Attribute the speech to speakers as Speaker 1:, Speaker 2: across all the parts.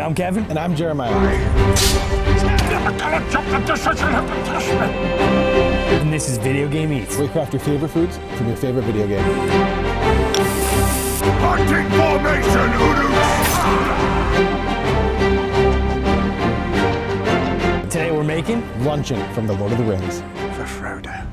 Speaker 1: I'm Kevin.
Speaker 2: And I'm Jeremiah.
Speaker 1: And this is Video Game Eats.
Speaker 2: We craft your favorite foods from your favorite video game.
Speaker 3: Hunting formation,
Speaker 1: Today we're making
Speaker 2: Luncheon from the Lord of the Rings.
Speaker 3: for Frodo.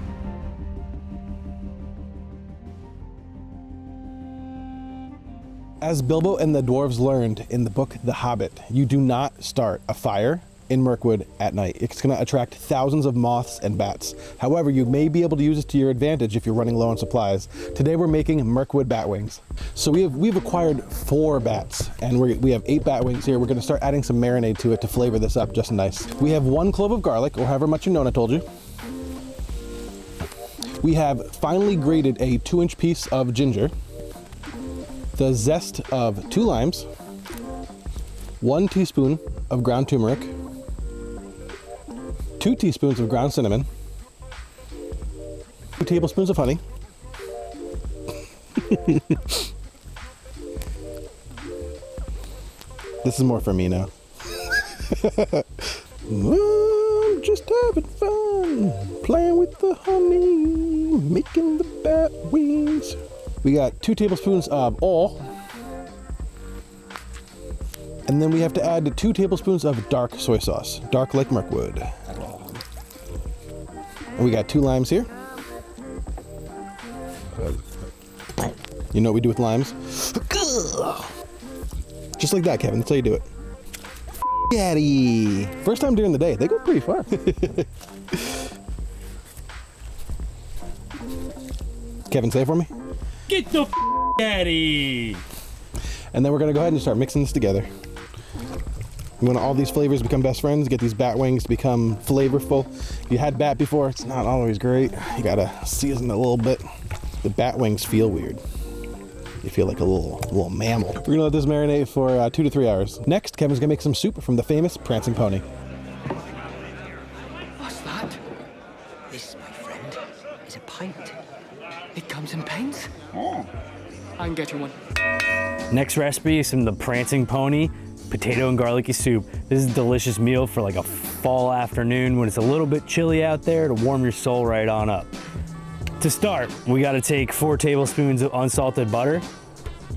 Speaker 2: As Bilbo and the dwarves learned in the book The Hobbit, you do not start a fire in Mirkwood at night. It's going to attract thousands of moths and bats. However, you may be able to use it to your advantage if you're running low on supplies. Today we're making Mirkwood bat wings. So we've acquired 4 bats, and we have 8 bat wings here. We're going to start adding some marinade to it to flavor this up just nice. We have 1 clove of garlic, or however much you know, I told you. We have finely grated a 2-inch piece of ginger, the zest of 2 limes, 1 teaspoon of ground turmeric, 2 teaspoons of ground cinnamon, 2 tablespoons of honey, this is more for me now. I'm just having fun, playing with the honey, making the bat wings. We got 2 tablespoons of oil. And then we have to add 2 tablespoons of dark soy sauce, dark like Mirkwood. And we got 2 limes here. You know what we do with limes? Just like that, Kevin. That's how you do it. Daddy. First time during the day. They go pretty far. Kevin, say it for me.
Speaker 1: Get the daddy.
Speaker 2: And then we're gonna go ahead and start mixing this together. We want all these flavors become best friends, get these bat wings to become flavorful. If you had bat before, it's not always great. You gotta season it a little bit. The bat wings feel weird. You feel like a little mammal. We're gonna let this marinate for 2 to 3 hours. Next, Kevin's gonna make some soup from the famous Prancing Pony.
Speaker 4: What's that? This, my friend, is a pint. It comes in pints. Oh. I can get you one.
Speaker 1: Next recipe is some of the Prancing Pony potato and garlicky soup. This is a delicious meal for like a fall afternoon when it's a little bit chilly out there to warm your soul right on up. To start, we gotta take 4 tablespoons of unsalted butter,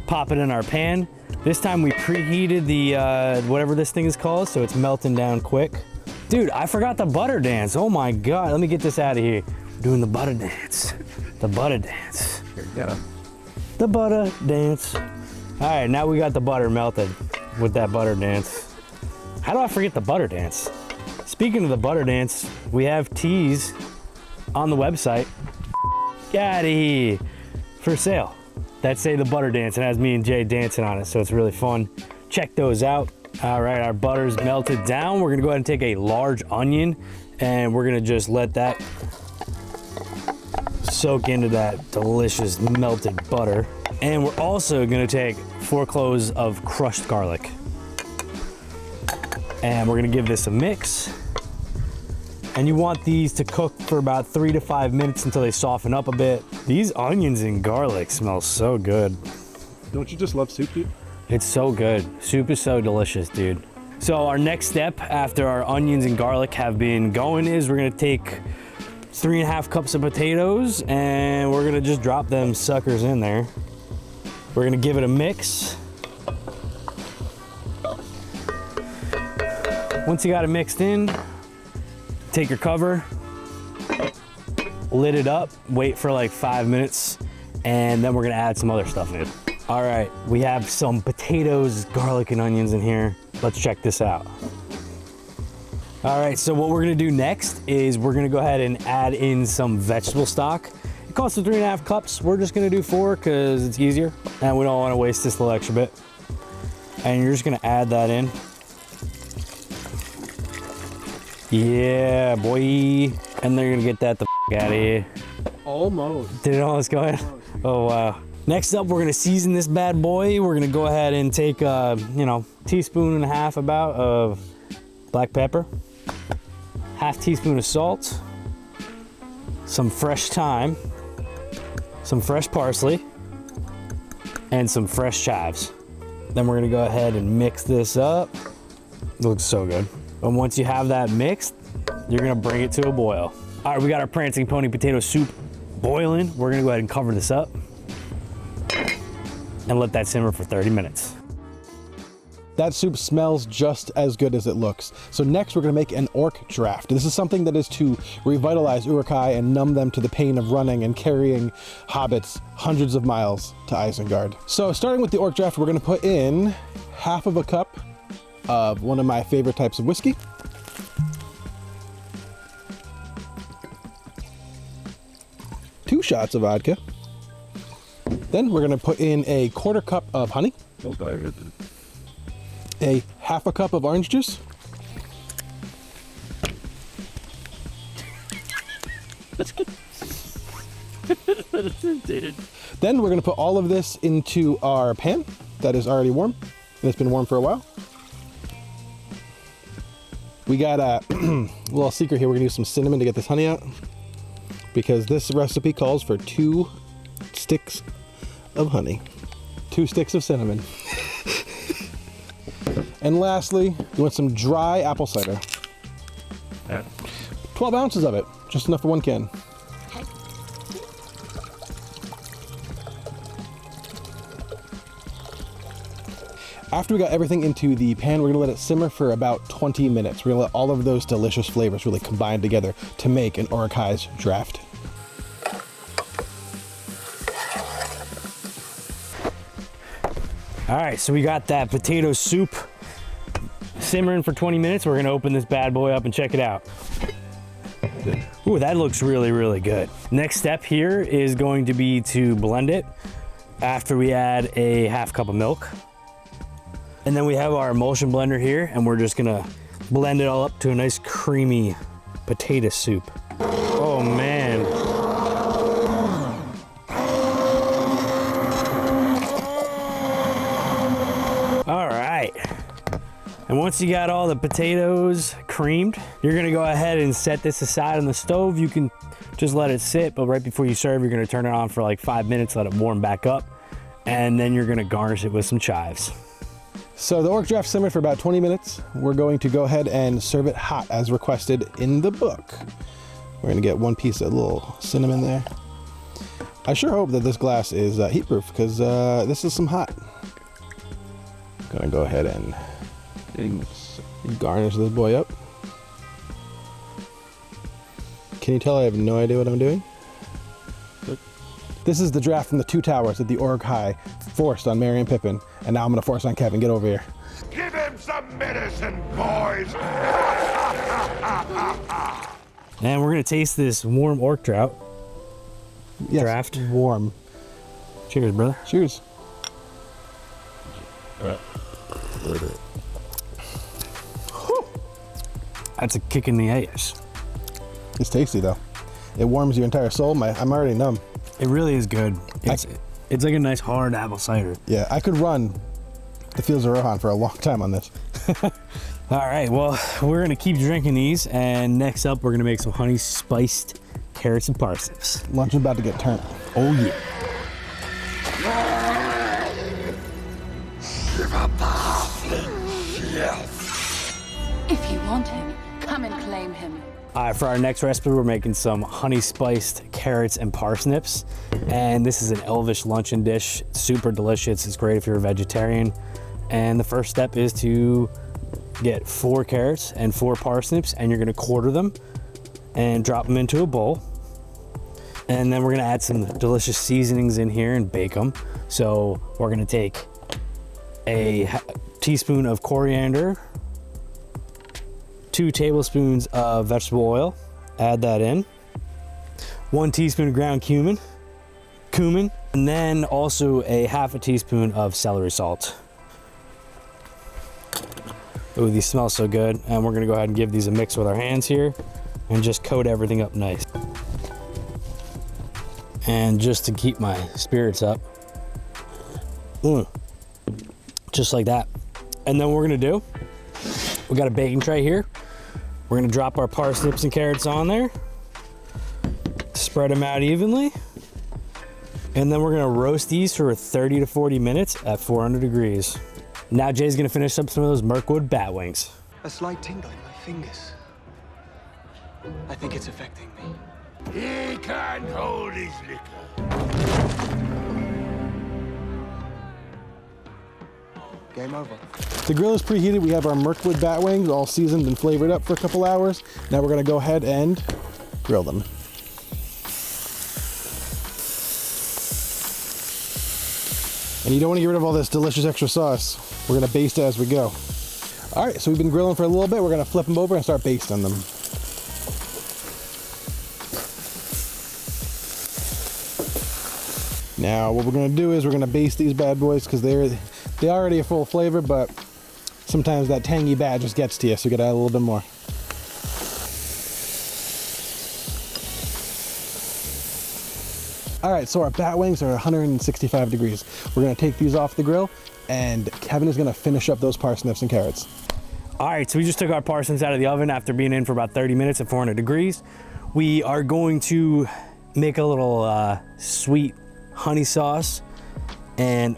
Speaker 1: pop it in our pan. This time we preheated the, whatever this thing is called, so it's melting down quick. Dude, I forgot the butter dance. Oh my God, let me get this out of here. We're doing the butter dance. The butter dance.
Speaker 2: Here you go.
Speaker 1: The butter dance. All right, now we got the butter melted with that butter dance. How do I forget the butter dance? Speaking of the butter dance, we have teas on the website. Got it. For sale. That say the butter dance. It has me and Jay dancing on it, so it's really fun. Check those out. All right, our butter's melted down. We're gonna go ahead and take a large onion and we're gonna just let that soak into that delicious melted butter. And we're also gonna take 4 cloves of crushed garlic. And we're gonna give this a mix. And you want these to cook for about 3 to 5 minutes until they soften up a bit. These onions and garlic smell so good.
Speaker 2: Don't you just love soup, dude?
Speaker 1: It's so good. Soup is so delicious, dude. So our next step after our onions and garlic have been going is we're gonna take 3.5 cups of potatoes and we're gonna just drop them suckers in there. We're gonna give it a mix. Once you got it mixed in, take your cover, lid it up, wait for like 5 minutes, and then we're gonna add some other stuff in. All right, we have some potatoes, garlic, and onions in here. Let's check this out. All right, so what we're gonna do next is we're gonna go ahead and add in some vegetable stock. It costs us 3.5 cups. We're just gonna do 4 because it's easier and we don't wanna waste this little extra bit. And you're just gonna add that in. Yeah, boy. And they're gonna get that the out of here.
Speaker 2: Almost.
Speaker 1: Did it almost go in? Oh, wow. Next up, we're gonna season this bad boy. We're gonna go ahead and take, teaspoon and a half about of black pepper, half teaspoon of salt, some fresh thyme, some fresh parsley, and some fresh chives. Then we're gonna go ahead and mix this up. It looks so good. And once you have that mixed, you're gonna bring it to a boil. All right, we got our Prancing Pony potato soup boiling. We're gonna go ahead and cover this up and let that simmer for 30 minutes.
Speaker 2: That soup smells just as good as it looks. So next we're gonna make an orc draft. This is something that is to revitalize Uruk-hai and numb them to the pain of running and carrying hobbits hundreds of miles to Isengard. So starting with the orc draft, we're gonna put in half of a cup of one of my favorite types of whiskey. Two shots of vodka. Then we're gonna put in a quarter cup of honey. A half a cup of orange juice.
Speaker 1: That's good.
Speaker 2: Then we're gonna put all of this into our pan that is already warm, and it's been warm for a while. We got a little secret here. We're gonna use some cinnamon to get this honey out, because this recipe calls for 2 sticks of honey, 2 sticks of cinnamon. And lastly, you want some dry apple cider. 12 ounces of it, just enough for 1 can. After we got everything into the pan, we're gonna let it simmer for about 20 minutes. We're gonna let all of those delicious flavors really combine together to make an Uruk-hai's draft.
Speaker 1: All right, so we got that potato soup simmering for 20 minutes. We're gonna open this bad boy up and check it out. Ooh, that looks really, really good. Next step here is going to be to blend it after we add a half cup of milk. And then we have our emulsion blender here, and we're just gonna blend it all up to a nice creamy potato soup. Oh man. All right. And once you got all the potatoes creamed, you're gonna go ahead and set this aside on the stove. You can just let it sit, but right before you serve, you're gonna turn it on for like 5 minutes, let it warm back up, and then you're gonna garnish it with some chives.
Speaker 2: So the orc draft simmered for about 20 minutes. We're going to go ahead and serve it hot as requested in the book. We're gonna get 1 piece of little cinnamon there. I sure hope that this glass is heat proof, because this is some hot. Gonna go ahead and garnish this boy up. Can you tell I have no idea what I'm doing? This is the draft from the 2 towers that the Uruk-hai forced on Merry and Pippin, and now I'm gonna force on Kevin. Get over here.
Speaker 3: Give him some medicine, boys!
Speaker 1: And we're gonna taste this warm orc draft.
Speaker 2: Yes, warm.
Speaker 1: Cheers, brother.
Speaker 2: Cheers.
Speaker 1: That's a kick in the ass.
Speaker 2: It's tasty though. It warms your entire soul. I'm already numb.
Speaker 1: It really is good. It's like a nice hard apple cider.
Speaker 2: Yeah, I could run the fields of Rohan for a long time on this.
Speaker 1: All right, well, we're gonna keep drinking these, and next up, we're gonna make some honey spiced carrots and parsnips.
Speaker 2: Lunch is about to get turned.
Speaker 1: Oh yeah.
Speaker 5: If you want him, come and claim him.
Speaker 1: All right, for our next recipe, we're making some honey spiced carrots and parsnips. And this is an elvish luncheon dish. It's super delicious. It's great if you're a vegetarian. And the first step is to get 4 carrots and 4 parsnips, and you're gonna quarter them and drop them into a bowl. And then we're gonna add some delicious seasonings in here and bake them. So we're gonna take a teaspoon of coriander, 2 tablespoons of vegetable oil, add that in, 1 teaspoon of ground cumin, and then also a half a teaspoon of celery salt. Ooh, these smell so good. And we're gonna go ahead and give these a mix with our hands here and just coat everything up nice. And just to keep my spirits up, just like that. And then what we're gonna do, we got a baking tray here. We're gonna drop our parsnips and carrots on there, spread them out evenly, and then we're gonna roast these for 30 to 40 minutes at 400 degrees. Now Jay's gonna finish up some of those Mirkwood bat wings.
Speaker 4: A slight tingle in my fingers. I think it's affecting me.
Speaker 3: He can't hold his liquor.
Speaker 4: Game over.
Speaker 2: The grill is preheated. We have our Mirkwood bat wings all seasoned and flavored up for a couple hours. Now we're gonna go ahead and grill them. And you don't want to get rid of all this delicious extra sauce. We're gonna baste it as we go. All right, so we've been grilling for a little bit. We're gonna flip them over and start basting them. Now what we're gonna do is we're gonna baste these bad boys because they already are full of flavor, but sometimes that tangy bat just gets to you, so you gotta add a little bit more. All right, so our bat wings are 165 degrees. We're gonna take these off the grill, and Kevin is gonna finish up those parsnips and carrots.
Speaker 1: All right, so we just took our parsnips out of the oven after being in for about 30 minutes at 400 degrees. We are going to make a little sweet honey sauce. And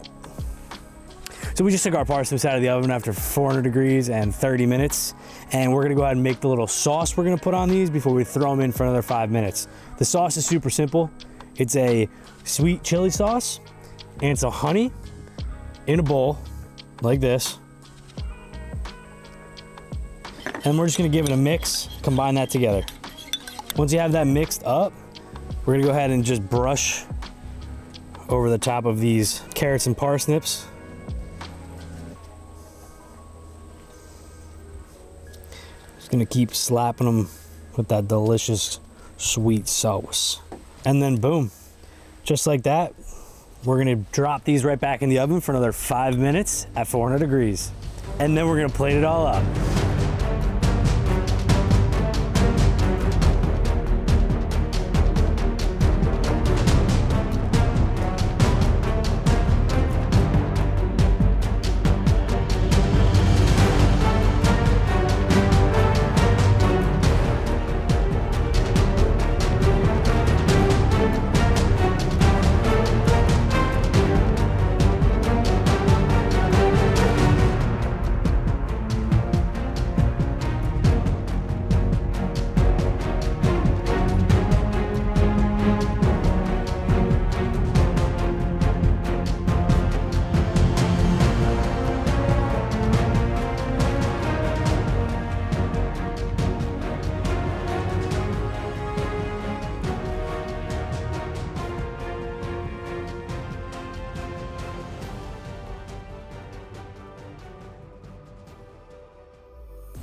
Speaker 1: so we just took our parsnips out of the oven after 400 degrees and 30 minutes. And we're gonna go ahead and make the little sauce we're gonna put on these before we throw them in for another 5 minutes. The sauce is super simple. It's a sweet chili sauce, and it's a honey in a bowl like this. And we're just gonna give it a mix, combine that together. Once you have that mixed up, we're gonna go ahead and just brush over the top of these carrots and parsnips. Just gonna keep slapping them with that delicious sweet sauce. And then boom, just like that, we're gonna drop these right back in the oven for another 5 minutes at 400 degrees. And then we're gonna plate it all up.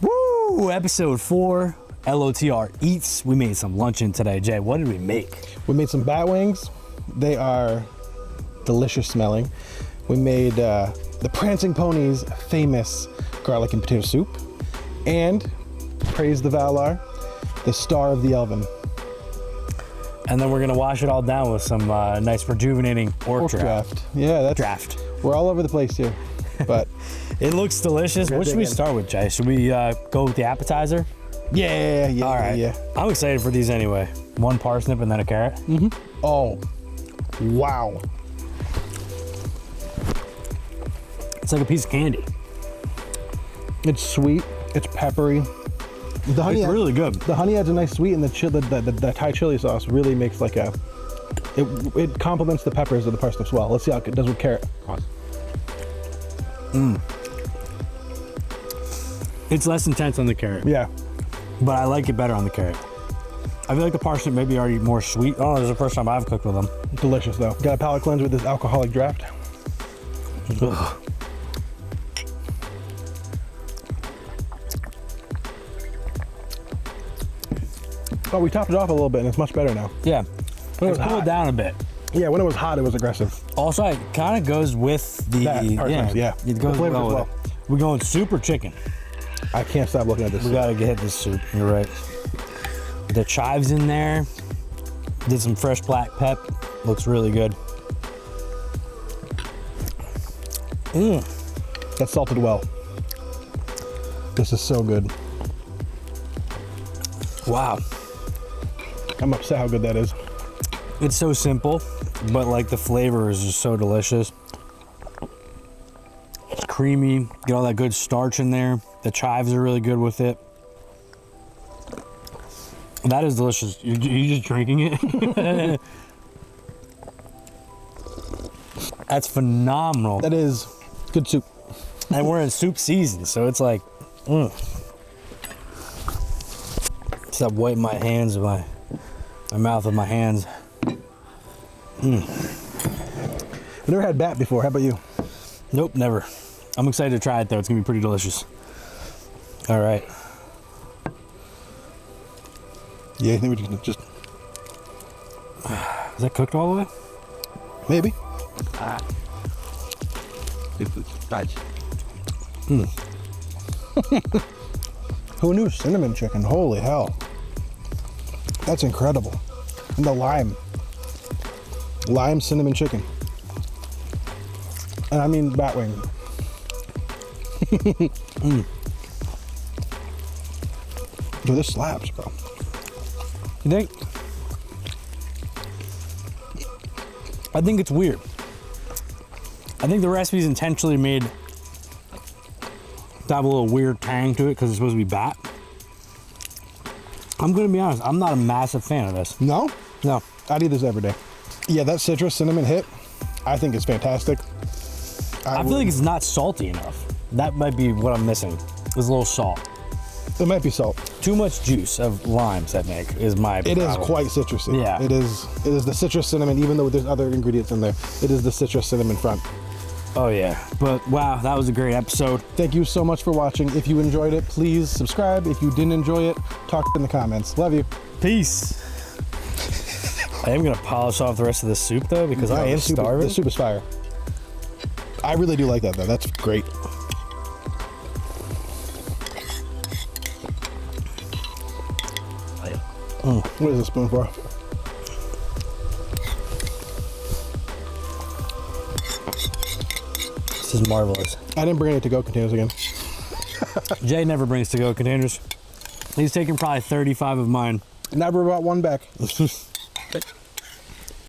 Speaker 1: Woo! Episode 4, LOTR Eats. We made some luncheon today. Jay, what did we make?
Speaker 2: We made some bat wings. They are delicious smelling. We made the Prancing Pony's famous garlic and potato soup. And, praise the Valar, the Star of the Elven.
Speaker 1: And then we're gonna wash it all down with some nice rejuvenating orc draft.
Speaker 2: Yeah, that's
Speaker 1: Draft.
Speaker 2: We're all over the place here, but
Speaker 1: It looks delicious. What should we start with, Jay? Should we go with the appetizer?
Speaker 2: yeah.
Speaker 1: All right.
Speaker 2: Yeah.
Speaker 1: I'm excited for these anyway. One parsnip and then a carrot.
Speaker 2: Oh, wow.
Speaker 1: It's like a piece of candy.
Speaker 2: It's sweet. It's peppery. The honey,
Speaker 1: It's really good.
Speaker 2: the honey adds a nice sweet, and the Thai chili sauce really makes like a. It complements the peppers of the parsnips well. Let's see how it does with carrot.
Speaker 1: It's less intense on the carrot,
Speaker 2: Yeah.
Speaker 1: but I like it better on the carrot. I feel like the parsnip may be already more sweet. Oh, this is the first time I've cooked with them.
Speaker 2: Delicious though. Got a palate cleanse with this alcoholic draft.
Speaker 1: Ugh.
Speaker 2: Oh, we topped it off a little bit, and it's much better now.
Speaker 1: Yeah,
Speaker 2: When it was
Speaker 1: it's cooled
Speaker 2: hot.
Speaker 1: down a bit.
Speaker 2: Yeah, when it was hot, it was aggressive.
Speaker 1: Also, it kind of goes with the
Speaker 2: That parsnips, yeah.
Speaker 1: It
Speaker 2: The
Speaker 1: goes
Speaker 2: flavors
Speaker 1: well
Speaker 2: as
Speaker 1: with it. We're going super chicken.
Speaker 2: I can't stop looking at this.
Speaker 1: We gotta get this soup. You're right. The chives in there. Did some fresh black pep. Looks really good.
Speaker 2: That's salted well. This is so good.
Speaker 1: Wow.
Speaker 2: I'm upset how good that is.
Speaker 1: It's so simple, but like the flavor is just so delicious. creamy. Get all that good starch in there. The chives are really good with it. That is delicious. You just drinking it? That's phenomenal.
Speaker 2: That is good soup.
Speaker 1: And we're in soup season, so it's like, Stop wiping my hands with my mouth with my hands.
Speaker 2: I've never had bat before. How about you?
Speaker 1: Nope, never. I'm excited to try it though. It's gonna be pretty delicious. All right.
Speaker 2: Yeah, I think we can just...
Speaker 1: Is that cooked all the way?
Speaker 2: Maybe. Who knew cinnamon chicken? Holy hell. That's incredible. And the lime. Lime cinnamon chicken. And I mean bat wing. Dude, this slaps, bro.
Speaker 1: You think? I think it's weird. I think the recipe's intentionally made to have a little weird tang to it because it's supposed to be bat. I'm gonna be honest, I'm not a massive fan of this.
Speaker 2: No?
Speaker 1: No.
Speaker 2: I'd eat this every day. Yeah, that citrus cinnamon hit, I think it's fantastic.
Speaker 1: I feel like it's not salty enough. That might be what I'm missing. There's a little salt.
Speaker 2: It might be salt.
Speaker 1: Too much juice of limes, I think, is my
Speaker 2: It is
Speaker 1: problem.
Speaker 2: quite citrusy.
Speaker 1: Yeah.
Speaker 2: It is the citrus cinnamon, even though there's other ingredients in there. It is the citrus cinnamon front.
Speaker 1: Oh yeah. But wow, that was a great episode.
Speaker 2: Thank you so much for watching. If you enjoyed it, please subscribe. If you didn't enjoy it, talk in the comments. Love you.
Speaker 1: Peace. I am gonna polish off the rest of the soup though because I
Speaker 2: Yeah,
Speaker 1: am
Speaker 2: the soup-
Speaker 1: starving.
Speaker 2: The soup is fire. I really do like that though. That's great. What is this spoon for?
Speaker 1: This is marvelous.
Speaker 2: I didn't bring any to-go containers again.
Speaker 1: Jay never brings to-go containers. He's taking probably 35 of mine.
Speaker 2: Never brought one back.